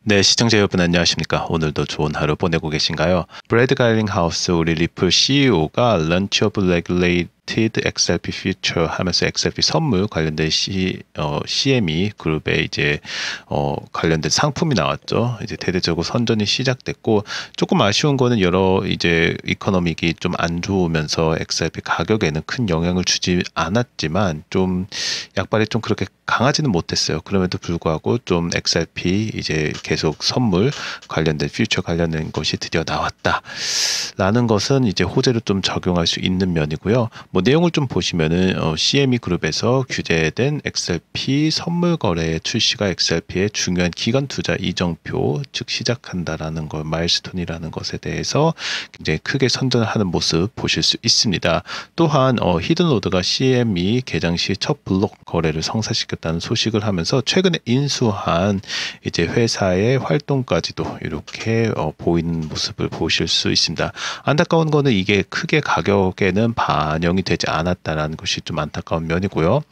네, 시청자 여러분 안녕하십니까? 오늘도 좋은 하루 보내고 계신가요? 브래드 가일링하우스 우리 리플 CEO가 Launch of Regulated XRP Future 하면서 XRP 선물 관련된 CME 그룹에 이제 관련된 상품이 나왔죠. 이제 대대적으로 선전이 시작됐고 조금 아쉬운 거는 여러 이제 이코노믹이 좀 안 좋으면서 XRP 가격에는 큰 영향을 주지 않았지만 좀 약발이 좀 그렇게 강하지는 못했어요. 그럼에도 불구하고 좀 XRP 이제 계속 선물 관련된 퓨처 관련된 것이 드디어 나왔다라는 것은 이제 호재를 좀 적용할 수 있는 면이고요. 뭐 내용을 좀 보시면은 CME 그룹에서 규제된 XRP 선물 거래 출시가 XRP의 중요한 기관 투자 이정표 즉 시작한다라는 걸 마일스톤이라는 것에 대해서 굉장히 크게 선전을 하는 모습 보실 수 있습니다. 또한 히든로드가 CME 개장 시 첫 블록 거래를 성사시켰다는 소식을 하면서 최근에 인수한 이제 회사의 활동까지도 이렇게 보이는 모습을 보실 수 있습니다. 안타까운 거는 이게 크게 가격에는 반영이 되지 않았다라는 것이 좀 안타까운 면이고요.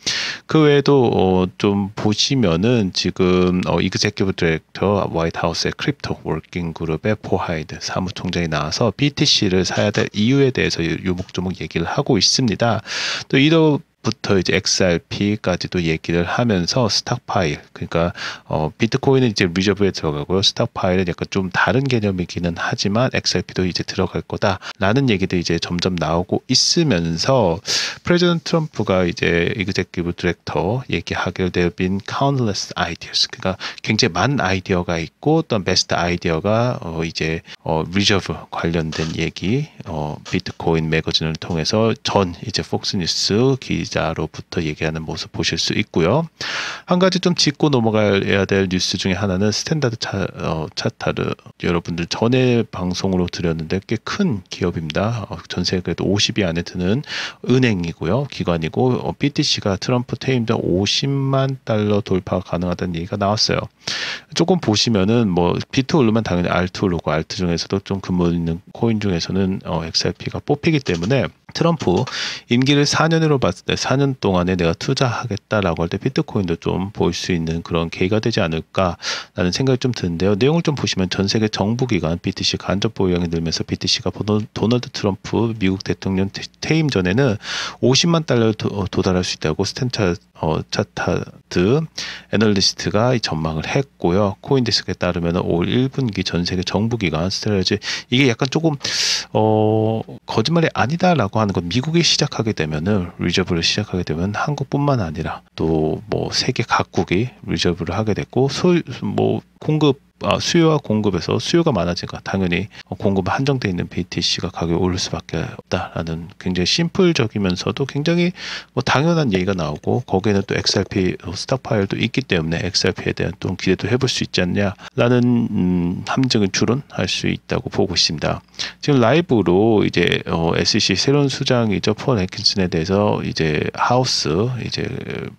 그 외에도 좀 보시면은 지금 이그제큐브 디렉터 화이트하우스의 크립토 워킹 그룹의 포하이드 사무총장이 나와서 BTC를 사야 될 이유에 대해서 요목조목 얘기를 하고 있습니다. 또 부터 이제 XRP까지도 얘기를 하면서 스탁파일, 그러니까 비트코인은 이제 리저브에 들어가고요. 스탁파일은 약간 좀 다른 개념이기는 하지만 XRP도 이제 들어갈 거다라는 얘기도 이제 점점 나오고 있으면서 프레지던트 트럼프가 이제 이그제큐브 디렉터 얘기하길 there have been countless ideas, 그러니까 굉장히 많은 아이디어가 있고 또 베스트 아이디어가 이제 리저브 관련된 얘기 비트코인 매거진을 통해서 전 이제 폭스뉴스 기자로부터 얘기하는 모습 보실 수 있고요. 한 가지 좀 짚고 넘어가야 될 뉴스 중에 하나는 스탠다드 차타르, 여러분들 전에 방송으로 드렸는데 꽤 큰 기업입니다. 전 세계에도 50위 안에 드는 은행이고요. 기관이고 BTC가 트럼프 퇴임 전 $50만 돌파가 가능하다는 얘기가 나왔어요. 조금 보시면은 뭐 비트 오르면 당연히 알트 오르고 알트 중에서도 좀 근본 있는 코인 중에서는 XRP가 뽑히기 때문에 트럼프 임기를 4년으로 봤을 때 4년 동안에 내가 투자하겠다라고 할 때 비트코인도 좀 보일 수 있는 그런 계기가 되지 않을까라는 생각이 좀 드는데요. 내용을 좀 보시면 전 세계 정부기관 BTC 간접 보유량이 늘면서 BTC가 도널드 트럼프 미국 대통령 퇴임 전에는 $50만 도달할 수 있다고 차타드 애널리스트가 전망을 했고요. 코인데스크에 따르면 올 1분기 전 세계 정부기관 스트레지 이게 약간 조금 거짓말이 아니다라고 하는 건 미국이 시작하게 되면은 리저브를 시작하게 되면 한국뿐만 아니라 또 뭐 세계 각국이 리저브를 하게 됐고 수요와 공급에서 수요가 많아지니까 당연히 공급이 한정되어 있는 BTC가 가격이 오를 수밖에 없다라는 굉장히 심플적이면서도 굉장히 당연한 얘기가 나오고 거기에는 또 XRP 스탁파일도 있기 때문에 XRP에 대한 또 기대도 해볼 수 있지 않냐라는 함정을 추론할 수 있다고 보고 있습니다. 지금 라이브로 이제 SEC 새로운 수장이죠 폴 애킨슨에 대해서 이제 하우스 이제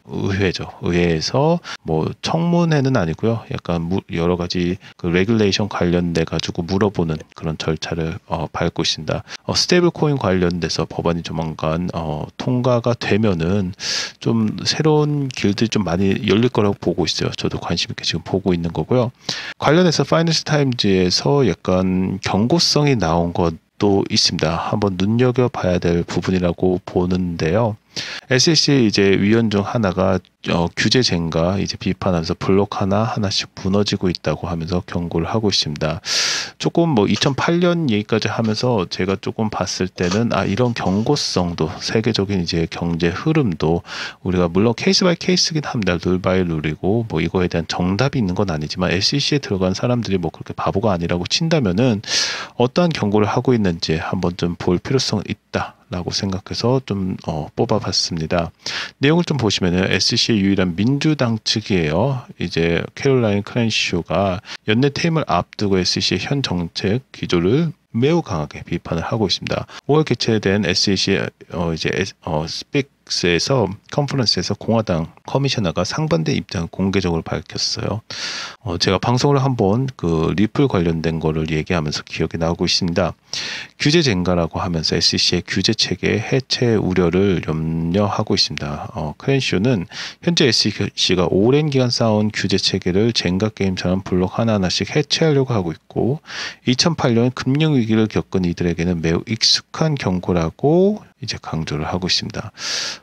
의회에서 뭐 청문회는 아니고요, 약간 여러 가지 그 레귤레이션 관련돼 가지고 물어보는 그런 절차를 밟고 있습니다. 스테이블 코인 관련돼서 법안이 조만간 통과가 되면은 좀 새로운 길들이 좀 많이 열릴 거라고 보고 있어요. 저도 관심 있게 지금 보고 있는 거고요. 관련해서 파이낸셜 타임즈에서 약간 경고성이 나온 것도 있습니다. 한번 눈여겨봐야 될 부분이라고 보는데요. SEC 이제 위원 중 하나가 규제쟁가 이제 비판하면서 블록 하나씩 무너지고 있다고 하면서 경고를 하고 있습니다. 조금 뭐 2008년 얘기까지 하면서 제가 조금 봤을 때는 이런 경고성도 세계적인 이제 경제 흐름도 우리가 물론 케이스 바이 케이스긴 합니다. 룰 바이 룰이고 뭐 이거에 대한 정답이 있는 건 아니지만 SEC에 들어간 사람들이 뭐 그렇게 바보가 아니라고 친다면은 어떠한 경고를 하고 있는지 한번 좀 볼 필요성은 있다 라고 생각해서 좀 뽑아봤습니다. 내용을 좀 보시면은 SEC의 유일한 민주당 측이에요. 이제 캐롤라인 클랜쇼가 연내 퇴임을 앞두고 SEC의 현 정책 기조를 매우 강하게 비판을 하고 있습니다. 5월 개최된 SEC 스픽 FTX에서 컨퍼런스에서 공화당 커미셔너가 상반된 입장을 공개적으로 밝혔어요. 제가 방송을 한번 그 리플 관련된 거를 얘기하면서 기억이 나고 있습니다. 규제 쟁가라고 하면서 SEC의 규제 체계 해체 우려를 염려하고 있습니다. 크랜쇼는 현재 SEC가 오랜 기간 쌓아온 규제 체계를 젠가 게임처럼 블록 하나하나씩 해체하려고 하고 있고 2008년 금융위기를 겪은 이들에게는 매우 익숙한 경고라고 이제 강조를 하고 있습니다.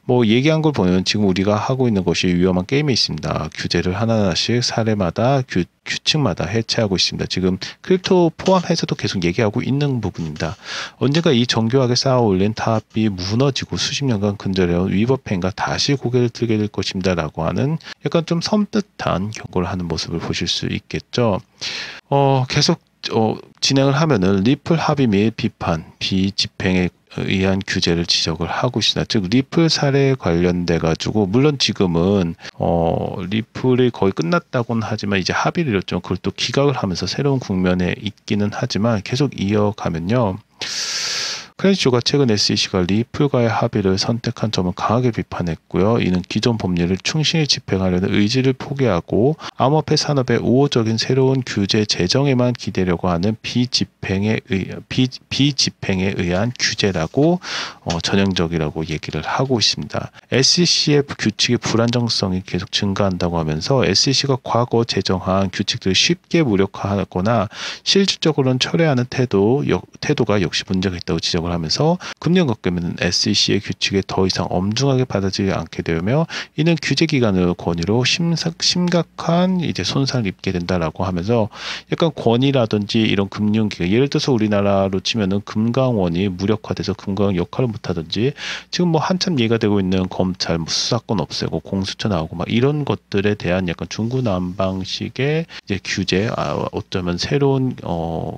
뭐 얘기한 걸 보면 지금 우리가 하고 있는 것이 위험한 게임이 있습니다. 규제를 하나하나씩 사례마다 규칙마다 해체하고 있습니다. 지금 크립토 포함해서도 계속 얘기하고 있는 부분입니다. 언젠가 이 정교하게 쌓아 올린 탑이 무너지고 수십 년간 근절해온 위버펜과 다시 고개를 들게 될 것입니다. 라고 하는 약간 좀 섬뜩한 경고를 하는 모습을 보실 수 있겠죠. 계속 진행을 하면은 리플 합의 및 비판, 비집행에 의한 규제를 지적을 하고 있습니다. 즉 리플 사례에 관련돼 가지고 물론 지금은 리플이 거의 끝났다고는 하지만 이제 합의를 이뤘죠. 그걸 또 기각을 하면서 새로운 국면에 있기는 하지만 계속 이어가면요. 크랜쇼가 최근 SEC가 리플과의 합의를 선택한 점을 강하게 비판했고요. 이는 기존 법률을 충실히 집행하려는 의지를 포기하고 암호화폐 산업의 우호적인 새로운 규제 제정에만 기대려고 하는 비집행에 의한 규제라고 전형적이라고 얘기를 하고 있습니다. SEC의 규칙의 불안정성이 계속 증가한다고 하면서 SEC가 과거 제정한 규칙들을 쉽게 무력화하거나 실질적으로는 철회하는 태도가 역시 문제가 있다고 지적을 하면서 금년갑계면 SEC의 규칙에 더 이상 엄중하게 받아들이지 않게 되며 이는 규제 기관의 권위로 심각한 이제 손상을 입게 된다라고 하면서 약간 권위라든지 이런 금융기관 예를 들어서 우리나라로 치면은 금강원이 무력화돼서 금강 역할을 못하든지 지금 뭐 한참 얘기가 되고 있는 검찰 수사권 없애고 공수처 나오고 막 이런 것들에 대한 약간 중구난방식의 이제 규제 어쩌면 새로운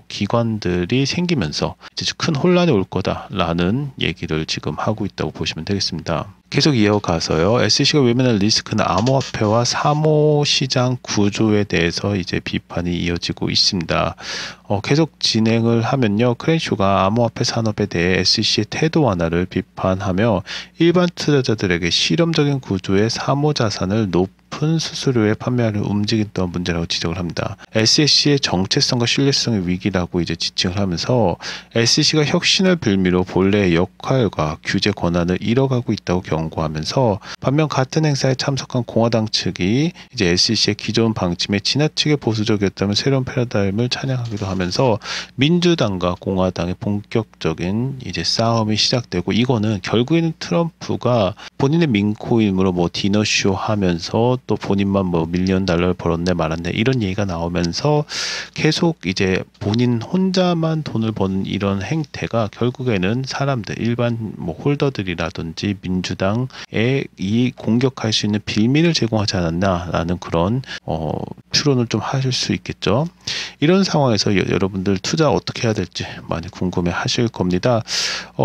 기관들이 생기면서 이제 큰 혼란이 올 거다라는 얘기를 지금 하고 있다고 보시면 되겠습니다. 계속 이어가서요. SEC가 외면할 리스크는 암호화폐와 사모시장 구조에 대해서 이제 비판이 이어지고 있습니다. 계속 진행을 하면요. 크랜쇼가 암호화폐 산업에 대해 SEC의 태도 완화를 비판하며 일반 투자자들에게 실험적인 구조의 사모자산을 높은 수수료에 판매하려 움직였던 문제라고 지적을 합니다. SEC의 정체성과 신뢰성의 위기라고 이제 지칭을 하면서 SEC가 혁신을 빌미로 본래의 역할과 규제 권한을 잃어가고 있다고 경고하면서 반면 같은 행사에 참석한 공화당 측이 이제 SEC의 기존 방침에 지나치게 보수적이었다면 새로운 패러다임을 찬양하기도 하면서 민주당과 공화당의 본격적인 이제 싸움이 시작되고 이거는 결국에는 트럼프가 본인의 민코인으로 뭐 디너쇼 하면서 또 본인만 뭐 $1,000,000 벌었네 말았네 이런 얘기가 나오면서 계속 이제 본인 혼자만 돈을 버는 이런 행태가 결국에는 사람들 일반 뭐 홀더들이라든지 민주당에 이 공격할 수 있는 빌미를 제공하지 않았나라는 그런 추론을 좀 하실 수 있겠죠. 이런 상황에서 여러분들 투자 어떻게 해야 될지 많이 궁금해 하실 겁니다.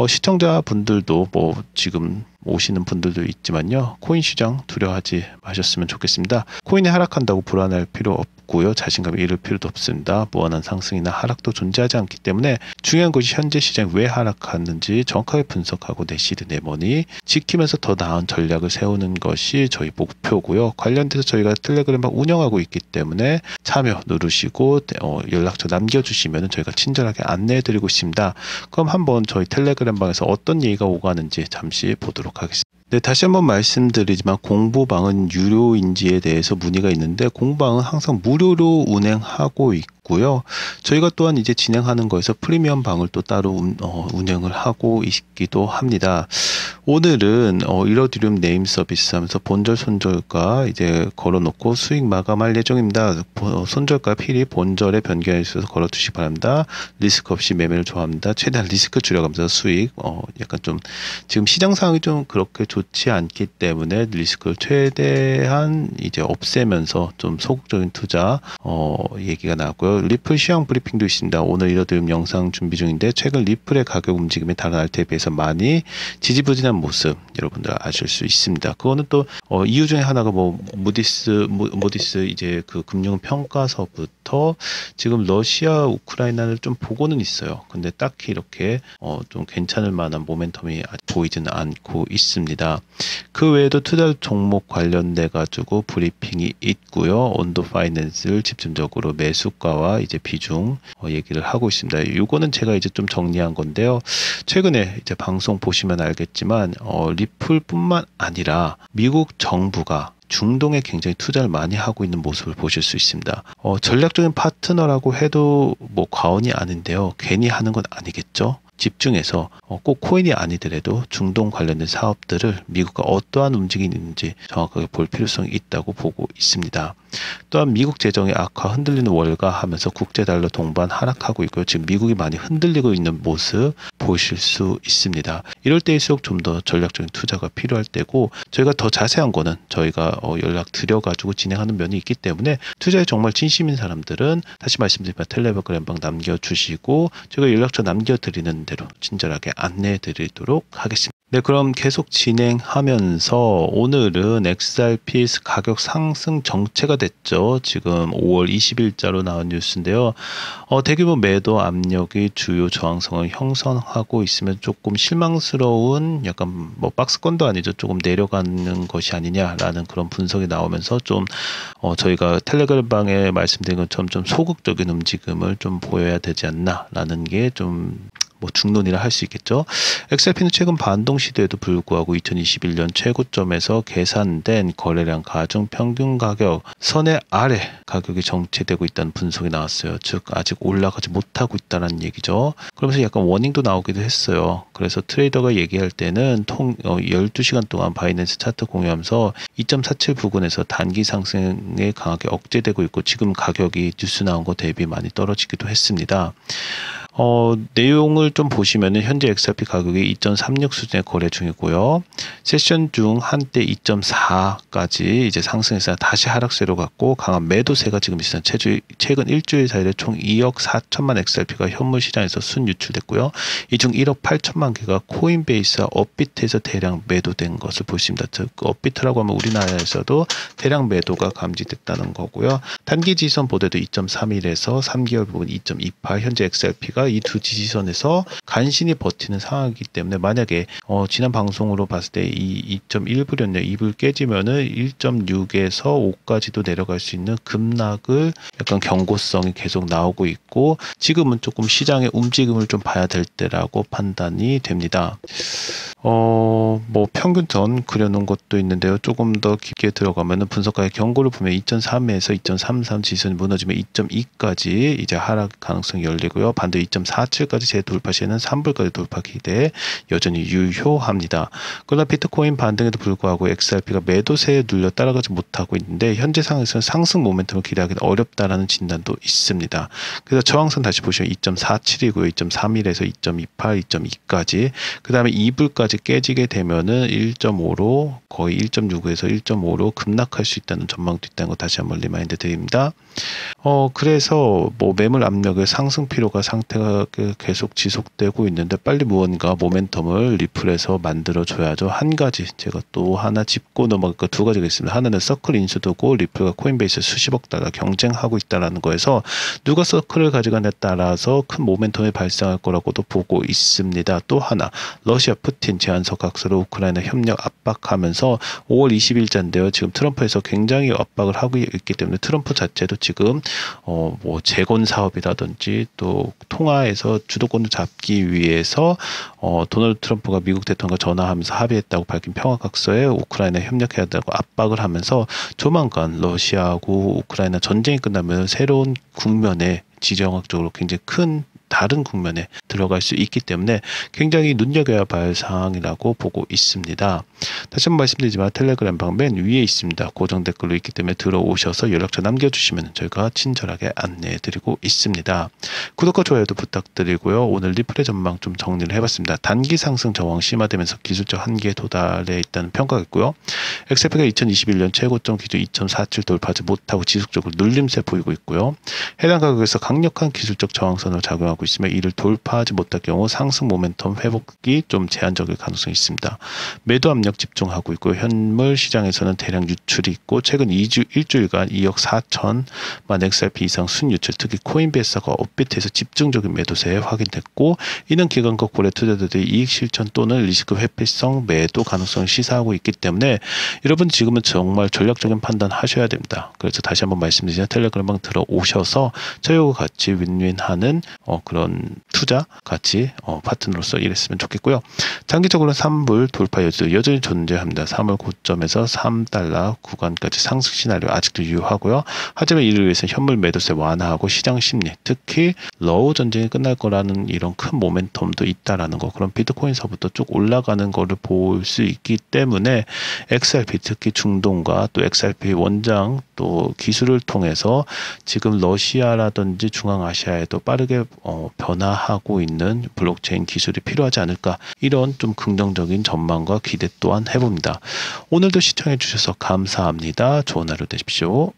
시청자분들도 뭐 지금 오시는 분들도 있지만요. 코인 시장 두려워하지 마셨으면 좋겠습니다. 코인이 하락한다고 불안할 필요 없고요. 자신감을 잃을 필요도 없습니다. 무한한 상승이나 하락도 존재하지 않기 때문에 중요한 것이 현재 시장이 왜 하락하는지 정확하게 분석하고 내 시드 내 머니 지키면서 더 나은 전략을 세우는 것이 저희 목표고요. 관련돼서 저희가 텔레그램방 운영하고 있기 때문에 참여 누르시고 연락처 남겨주시면 저희가 친절하게 안내해드리고 있습니다. 그럼 한번 저희 텔레그램방에서 어떤 얘기가 오가는지 잠시 보도록 하겠습니다. 네, 다시 한번 말씀드리지만 공부방은 유료인지에 대해서 문의가 있는데 공부방은 항상 무료로 운행하고 있고요. 저희가 또한 이제 진행하는 거에서 프리미엄 방을 또 따로 운영을 하고 있기도 합니다. 오늘은 이러디움 네임 서비스 하면서 본절 손절가 이제 걸어놓고 수익 마감할 예정입니다. 손절가 필히 본절에 변경해 주셔서 걸어두시기 바랍니다. 리스크 없이 매매를 좋아합니다. 최대한 리스크 줄여가면서 수익 약간 좀 지금 시장 상황이 좀 그렇게 좋지 않기 때문에 리스크를 최대한 이제 없애면서 좀 소극적인 투자 얘기가 나왔고요. 리플 시황 브리핑도 있습니다. 오늘 이러디움 영상 준비 중인데 최근 리플의 가격 움직임이 다른 알트에 비해서 많이 지지부진한 하는 모습 여러분들 아실 수 있습니다. 그거는 또 이유 중에 하나가 뭐 모디스 이제 그 금융 평가서부터 지금 러시아 우크라이나를 좀 보고는 있어요. 근데 딱히 이렇게 좀 괜찮을 만한 모멘텀이 보이지는 않고 있습니다. 그 외에도 투자 종목 관련돼 가지고 브리핑이 있고요. 온도 파이낸스를 집중적으로 매수가와 이제 비중 얘기를 하고 있습니다. 이거는 제가 이제 좀 정리한 건데요. 최근에 이제 방송 보시면 알겠지만 리플뿐만 아니라 미국 정부가 중동에 굉장히 투자를 많이 하고 있는 모습을 보실 수 있습니다. 전략적인 파트너라고 해도 뭐 과언이 아닌데요. 괜히 하는 건 아니겠죠. 집중해서 꼭 코인이 아니더라도 중동 관련된 사업들을 미국과 어떠한 움직임이 있는지 정확하게 볼 필요성이 있다고 보고 있습니다. 또한 미국 재정의 악화, 흔들리는 월가 하면서 국제달러 동반 하락하고 있고요. 지금 미국이 많이 흔들리고 있는 모습 보실 수 있습니다. 이럴 때일수록 좀 더 전략적인 투자가 필요할 때고 저희가 더 자세한 거는 저희가 연락 드려가지고 진행하는 면이 있기 때문에 투자에 정말 진심인 사람들은 다시 말씀드리면 텔레그램방 남겨주시고 제가 연락처 남겨드리는 대로 친절하게 안내해 드리도록 하겠습니다. 네, 그럼 계속 진행하면서 오늘은 XRP 가격 상승 정체가 됐죠. 지금 5월 20일자로 나온 뉴스인데요. 대규모 매도 압력이 주요 저항성을 형성하고 있으면 조금 실망스러운 약간 뭐 박스권도 아니죠. 조금 내려가는 것이 아니냐라는 그런 분석이 나오면서 좀 저희가 텔레그램방에 말씀드린 것처럼 좀 소극적인 움직임을 좀 보여야 되지 않나라는 게 좀 뭐 중론이라 할 수 있겠죠. XRP는 최근 반동 시대에도 불구하고 2021년 최고점에서 계산된 거래량 가중 평균 가격 선의 아래 가격이 정체되고 있다는 분석이 나왔어요. 즉 아직 올라가지 못하고 있다는 얘기죠. 그러면서 약간 워닝도 나오기도 했어요. 그래서 트레이더가 얘기할 때는 12시간 동안 바이낸스 차트 공유하면서 2.47 부근에서 단기 상승에 강하게 억제되고 있고 지금 가격이 뉴스 나온 거 대비 많이 떨어지기도 했습니다. 내용을 좀 보시면은 현재 XRP 가격이 2.36 수준의 거래 중이고요. 세션 중 한때 2.4까지 이제 상승해서 다시 하락세로 갔고 강한 매도세가 지금 있어요. 최근 일주일 사이에 총 2억 4천만 XRP가 현물 시장에서 순유출됐고요. 이 중 1억 8천만 개가 코인베이스와 업비트에서 대량 매도된 것을 보십니다. 즉 업비트라고 하면 우리나라에서도 대량 매도가 감지됐다는 거고요. 단기 지선 보대도 2.31에서 3개월 부분 2.28 현재 XRP가 이 두 지지선에서 간신히 버티는 상황이기 때문에 만약에 지난 방송으로 봤을 때 이 2.1불이었네요. 2불 깨지면은 1.6에서 5까지도 내려갈 수 있는 급락을 약간 경고성이 계속 나오고 있고 지금은 조금 시장의 움직임을 좀 봐야 될 때라고 판단이 됩니다. 뭐 평균선 그려놓은 것도 있는데요. 조금 더 깊게 들어가면은 분석가의 경고를 보면 2.3에서 2.33 지수는 무너지면 2.2까지 이제 하락 가능성이 열리고요. 반대 2.47까지 재돌파 시에는 3불까지 돌파 기대 여전히 유효합니다. 그러나 비트코인 반등에도 불구하고 XRP가 매도세에 눌려 따라가지 못하고 있는데 현재 상황에서는 상승 모멘텀을 기대하기는 어렵다라는 진단도 있습니다. 그래서 저항선 다시 보시면 2.47이고요. 2.31에서 2.28, 2.2까지 그 다음에 2불까지 깨지게 되면은 1.5로 거의 1.65에서 1.5로 급락할 수 있다는 전망도 있다는 거 다시 한번 리마인드 드립니다. 그래서 뭐 매물 압력의 상승 필요가 상태가 계속 지속되고 있는데 빨리 무언가 모멘텀을 리플에서 만들어 줘야죠. 한 가지 제가 또 하나 짚고 넘어갈 거 두 가지가 있습니다. 하나는 서클 인수도고 리플과 코인베이스 수십억 달러 경쟁하고 있다는 거에서 누가 서클을 가져가냐에 따라서 큰 모멘텀이 발생할 거라고도 보고 있습니다. 또 하나 러시아 푸틴 제안서 각서로 우크라이나 협력 압박하면서 5월 20일자인데요. 지금 트럼프에서 굉장히 압박을 하고 있기 때문에 트럼프 자체도 지금 뭐 재건 사업이라든지 또 통화에서 주도권을 잡기 위해서 도널드 트럼프가 미국 대통령과 전화하면서 합의했다고 밝힌 평화각서에 우크라이나 협력해야 된다고 압박을 하면서 조만간 러시아하고 우크라이나 전쟁이 끝나면 새로운 국면에 지정학적으로 굉장히 큰 다른 국면에 들어갈 수 있기 때문에 굉장히 눈여겨야 할 사항이라고 보고 있습니다. 다시 한번 말씀드리지만 텔레그램 방 맨 위에 있습니다. 고정 댓글로 있기 때문에 들어오셔서 연락처 남겨주시면 저희가 친절하게 안내해드리고 있습니다. 구독과 좋아요도 부탁드리고요. 오늘 리플의 전망 좀 정리를 해봤습니다. 단기 상승 저항 심화되면서 기술적 한계에 도달해 있다는 평가가 있고요. XRP가 2021년 최고점 기준 2.47 돌파하지 못하고 지속적으로 눌림세 보이고 있고요. 해당 가격에서 강력한 기술적 저항선을 작용하고 있으며 이를 돌파하지 못할 경우 상승 모멘텀 회복이 좀 제한적일 가능성이 있습니다. 매도 압력 집중하고 있고 현물 시장에서는 대량 유출이 있고 최근 일주일간 2억 4천만 XRP 이상 순유출, 특히 코인베이스가 업비트에서 집중적인 매도세 확인됐고 이는 기관과 고래 투자자들이 이익 실현 또는 리스크 회피성 매도 가능성을 시사하고 있기 때문에 여러분 지금은 정말 전략적인 판단 하셔야 됩니다. 그래서 다시 한번 말씀드리면 텔레그램방 들어오셔서 저희와 같이 윈윈하는 그런 투자 같이 파트너로서 일했으면 좋겠고요. 장기적으로는 3불 돌파 여전히 존재합니다. 3월 고점에서 3달러 구간까지 상승 시나리오 아직도 유효하고요. 하지만 이를 위해서 현물 매도세 완화하고 시장 심리, 특히 러우 전쟁이 끝날 거라는 이런 큰 모멘텀도 있다라는 거, 그런 비트코인서부터 쭉 올라가는 거를 볼 수 있기 때문에 XRP 특히 중동과 또 XRP 원장 또 기술을 통해서 지금 러시아라든지 중앙아시아에도 빠르게 변화하고 있는 블록체인 기술이 필요하지 않을까, 이런 좀 긍정적인 전망과 기대 또한 해봅니다. 오늘도 시청해 주셔서 감사합니다. 좋은 하루 되십시오.